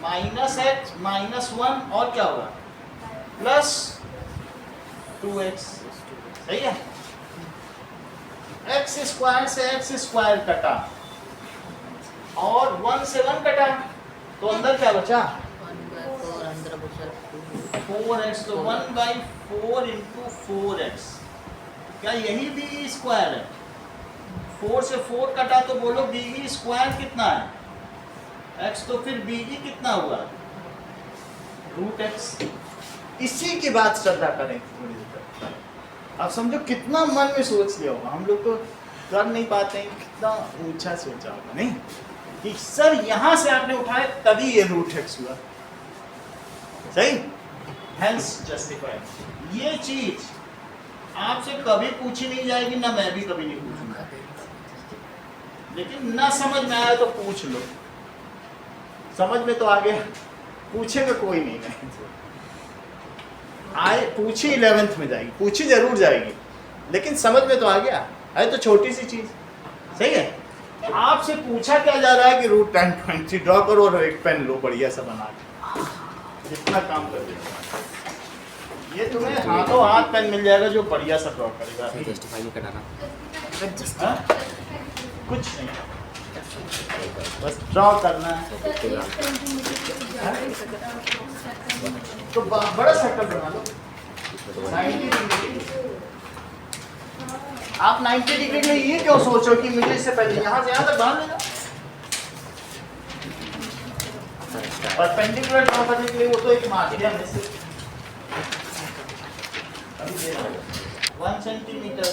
minus x minus 1 और क्या होगा? Plus 2x। सही है। एक्स स्क्वायर से एक्स स्क्वायर कटा और 1 से 1 कटा, तो अंदर क्या बचा? 1/4 अंदर बचा 4x। तो 1/4 इंटू 4x। क्या यही बी स्क्वायर है? 4 से 4 कटा तो बोलो बी स्क्वायर कितना है? x। तो फिर बी कितना हुआ? √x। इसी की बात श्रद्धा करें थोड़ी देर। आप समझो कितना मन में सोच लिया होगा। हम लोग तो कर नहीं पाते हैं, कितना ऊंचा सोचा होगा नहीं कि सर यहां से आपने उठाए तभी ये √x हुआ। सही। Hence justified. ये चीज आपसे कभी पूछी नहीं जाएगी, ना मैं भी कभी नहीं पूछूंगा, लेकिन ना समझ में आया तो पूछ लो। समझ में तो आ गया, पूछेगा कोई नहीं आए। पूछी 11th में जाएगी, पूछी जरूर जाएगी, लेकिन समझ में तो आ गया है। तो छोटी सी चीज। सही है। आपसे पूछा क्या जा रहा है कि √10.3 ड्रॉ करो और एक पेन लो बढ़िया सा बना के, जितना काम कर देगा। ये तुम्हें हाथों हाथ पेन मिल जाएगा जो बढ़िया सा ड्रॉ करेगा। जस्टिफाई नहीं कराना। हाँ? कुछ नहीं, बस ड्रॉ करना है। तो बड़ा सर्कल बना लो 90 डिग्री। आप 90 डिग्री के लिए ये क्यों सोचो कि मुझे इससे पहले यहाँ से यहाँ तक बाहर ले जाओ। परपेंडिकुलर ड्रॉ करने के लिए वो तो एक माध्यम है। 1 सेंटीमीटर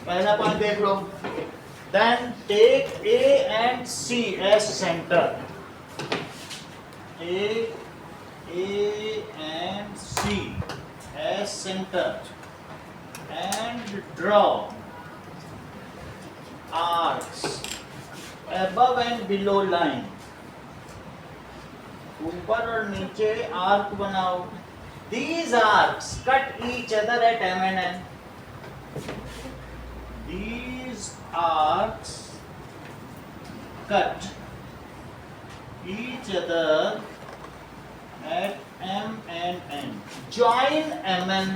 पहला पॉइंट देख लो। Then take A and C as center. Take A and C as center and draw arcs above and below line. ऊपर और नीचे आर्क बनाओ। These arcs cut each other at M and N. These arcs cut each other at M and N. Join M and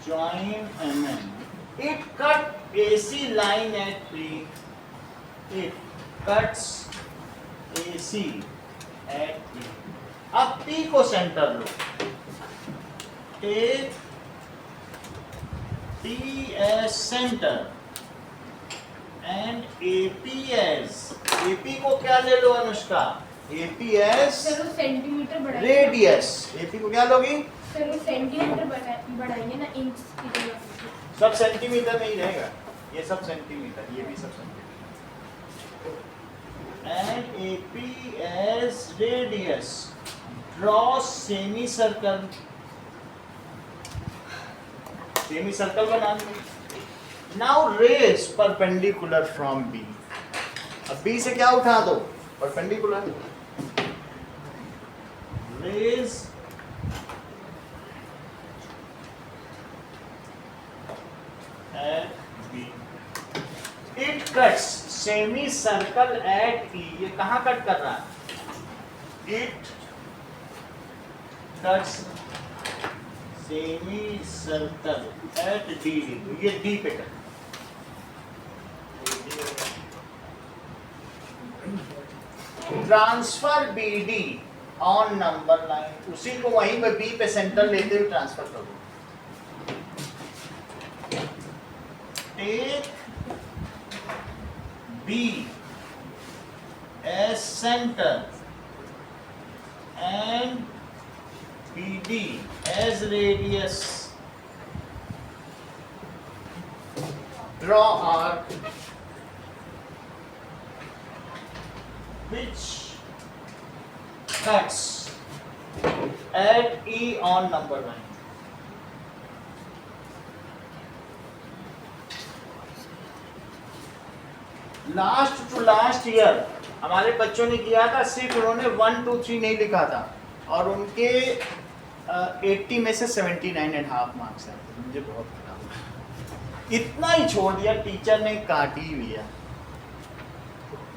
join M and. It cut AC line at P. It cuts AC at P. अब P को centre low. Take P as center and AP as। AP को क्या ले लो Anushka? AP as sir वो centimetre बढ़ाएंगे। Radius. AP को क्या लोगी? सर वो सेंटीमीटर बढ़ाएंगे ना, इंच की जगह। सब सेंटीमीटर नहीं रहेगा, ये सब सेंटीमीटर, ये भी सब centimetre. And AP as radius. Draw semicircle. Semicircle बना लो। Now raise perpendicular from B. अब B से क्या उठा दो? Perpendicular. Raise at B. It cuts semicircle at E. ये कहाँ कट कर रहा है? It cuts semicircle at D. ये D पे cut. Transfer BD on number line. उसी को वहीं पे B पे सेंटर लेते हुए ट्रांसफर करो। take B as center and BD as radius. Draw arc which cuts at E on number line. Last to last year हमारे बच्चों ने किया था, सिर्फ उन्होंने 1 2 3 नहीं लिखा था और उनके 80 में से 79.5 मार्क्स आए थे। मुझे बहुत खराब लगा, इतना ही छोड़ दिया, टीचर ने काट ही लिया।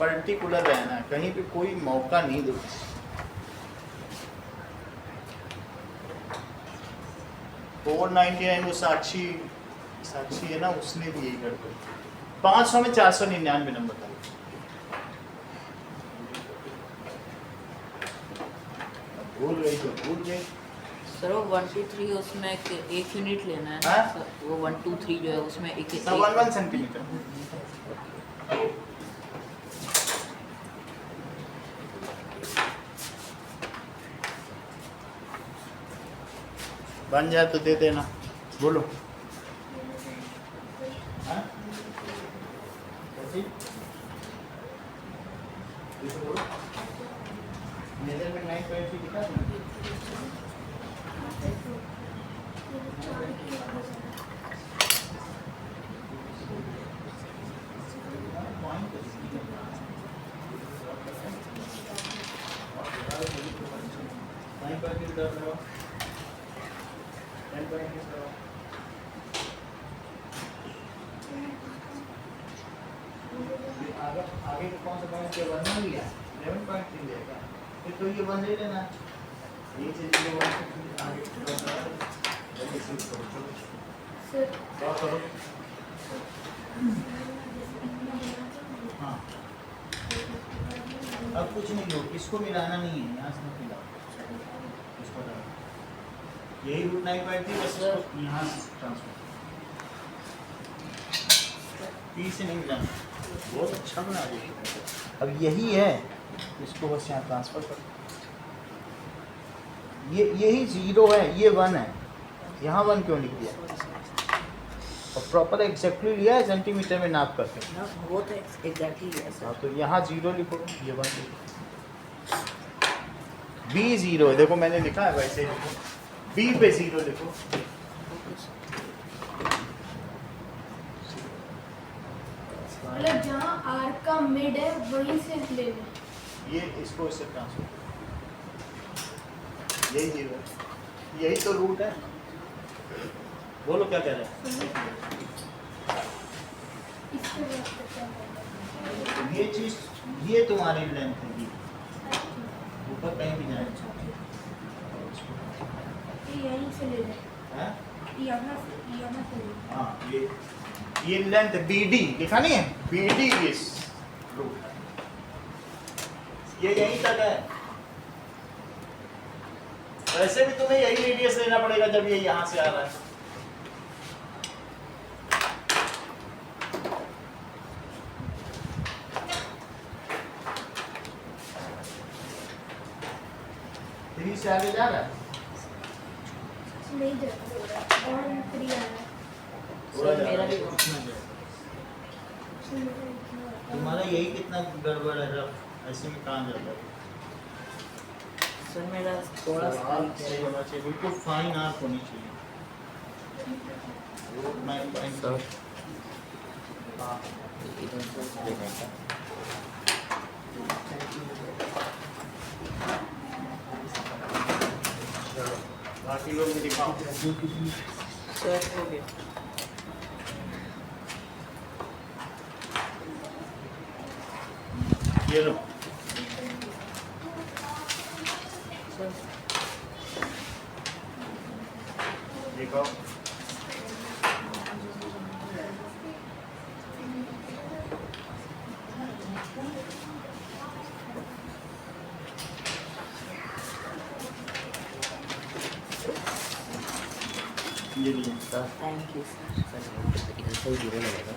पर्टिकुलर रहना, कहीं पे कोई मौका नहीं दो। 499 वो साक्षी है ना, उसने भी यही गड़बड़। 500 में 499 नंबर था। भूल गई तो भूल गई। सर वो 1 2 3 उसमें एक यूनिट लेना है हाँ? सर, वो 1 2 3 जो है उसमें एक 1 सेंटीमीटर। बन जाए तो दे देना। बोलो। हाँ? मेजरमेंट 9.3 दिखा तुमने? आगे कौन सा पॉइंट के 1 लिया 11.3 लेगा, फिर तो ये 1 ले लेना। ये चीज ये 1 आगे क्या करो। हाँ अब कुछ नहीं लो, इसको मिलाना नहीं है, यहाँ से मत मिलाओ, इसको डालो। यही रूट 9.3 बस इसको यहाँ से ट्रांसफर पी से नहीं मिलाना। बहुत अच्छा बना दिया। अब यही है, इसको बस यहाँ ट्रांसफर कर। ये यही 0 है, ये 1 है, यहाँ 1 क्यों लिख दिया? और प्रॉपर एग्जैक्टली लिया है सेंटीमीटर में नाप करके। वो तो एग्जैक्टली है सर। हाँ तो यहाँ 0 लिखो, ये 1 लिखो। B 0 है, देखो मैंने लिखा है वैसे ही लिखो। B पे 0 लिखो। मतलब जहाँ आर का मिड है वहीं से ले लें। ये इसको इससे ट्रांसफर, यही 0 है, यही तो रूट है। बोलो क्या कह रहे हैं? इसके बाद तो क्या होगा? ये चीज, ये तुम्हारी लेंथ है, ये ऊपर कहीं भी जाए। ये यहीं से ले लें, हैं? यहाँ से ले लें। हाँ ये लेंथ BD लिखा नहीं है, BD इस रूट है, ये यहीं तक है। वैसे भी तुम्हें यही रेडियस लेना पड़ेगा जब ये यहाँ से आ रहा है। थ्री से आगे जा रहा है, नहीं जाता और 3 आ रहा है। थोड़ा सर जा मेरा रहा भी है। तुम्हारा यही कितना गड़बड़ है, रफ ऐसे में कहाँ जाता है? सर मेरा थोड़ा सा आर्क सही होना चाहिए, बिल्कुल फाइन आर्क होनी चाहिए। रूट 9.3 सर हाँ इधर से देखा बाकी लोग भी दिखाओ। सर हो गया। ये लो, सर दिखाओ। ये लीजिए। Sir thank you sir. Sir इधर सही धीरे लगेगा